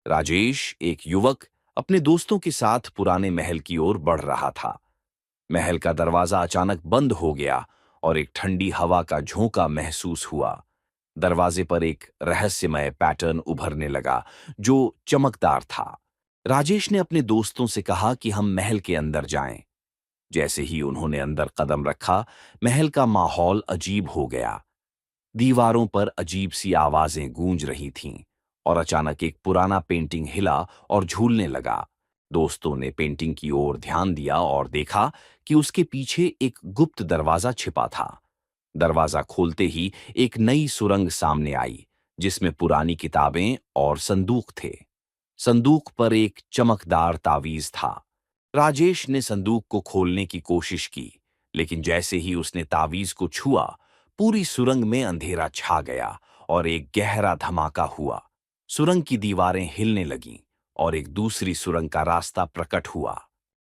राजेश, एक युवक, अपने दोस्तों के साथ पुराने महल की ओर बढ़ रहा था। महल का दरवाजा अचानक बंद हो गया और एक ठंडी हवा का झोंका महसूस हुआ। दरवाजे पर एक रहस्यमय पैटर्न उभरने लगा, जो चमकदार था। राजेश ने अपने दोस्तों से कहा कि हम महल के अंदर जाएं। जैसे ही उन्होंने अंदर कदम रखा, महल का माहौल अजीब हो गया। दीवारों पर अजीब सी आवाजें गूंज रही थीं और अचानक एक पुराना पेंटिंग हिला और झूलने लगा। दोस्तों ने पेंटिंग की ओर ध्यान दिया और देखा कि उसके पीछे एक गुप्त दरवाजा छिपा था। दरवाजा खोलते ही एक नई सुरंग सामने आई, जिसमें पुरानी किताबें और संदूक थे। संदूक पर एक चमकदार तावीज था। राजेश ने संदूक को खोलने की कोशिश की, लेकिन जैसे ही उसने तावीज को छुआ, पूरी सुरंग में अंधेरा छा गया और एक गहरा धमाका हुआ। सुरंग की दीवारें हिलने लगीं और एक दूसरी सुरंग का रास्ता प्रकट हुआ।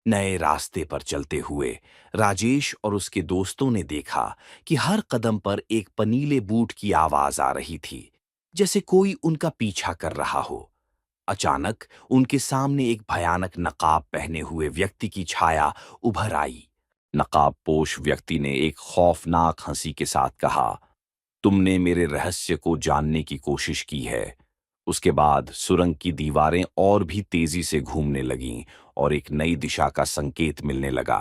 नए रास्ते पर चलते हुए राजेश और उसके दोस्तों ने देखा कि हर कदम पर एक पनीले बूट की आवाज आ रही थी, जैसे कोई उनका पीछा कर रहा हो। अचानक उनके सामने एक भयानक नकाब पहने हुए व्यक्ति की छाया उभर आई। नकाबपोश व्यक्ति ने एक खौफनाक हंसी के साथ कहा, तुमने मेरे रहस्य को जानने की कोशिश की है। उसके बाद सुरंग की दीवारें और भी तेजी से घूमने लगीं और एक नई दिशा का संकेत मिलने लगा।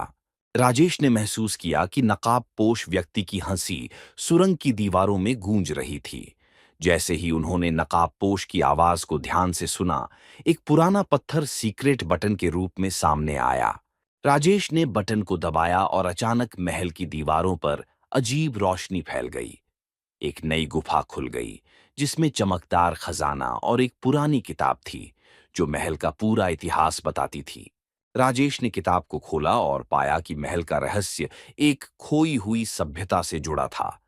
राजेश ने महसूस किया कि नकाबपोश व्यक्ति की हंसी सुरंग की दीवारों में गूंज रही थी। जैसे ही उन्होंने नकाबपोश की आवाज को ध्यान से सुना, एक पुराना पत्थर सीक्रेट बटन के रूप में सामने आया। राजेश ने बटन को दबाया और अचानक महल की दीवारों पर अजीब रोशनी फैल गई। एक नई गुफा खुल गई, जिसमें चमकदार खजाना और एक पुरानी किताब थी, जो महल का पूरा इतिहास बताती थी। राजेश ने किताब को खोला और पाया कि महल का रहस्य एक खोई हुई सभ्यता से जुड़ा था।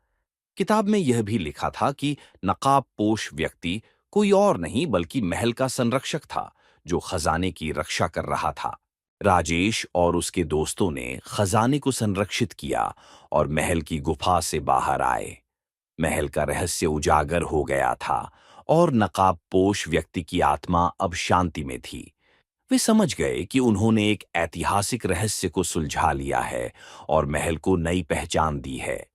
किताब में यह भी लिखा था कि नकाबपोश व्यक्ति कोई और नहीं बल्कि महल का संरक्षक था, जो खजाने की रक्षा कर रहा था। राजेश और उसके दोस्तों ने खजाने को संरक्षित किया और महल की गुफा से बाहर आए। महल का रहस्य उजागर हो गया था और नकाबपोश व्यक्ति की आत्मा अब शांति में थी। वे समझ गए कि उन्होंने एक ऐतिहासिक रहस्य को सुलझा लिया है और महल को नई पहचान दी है।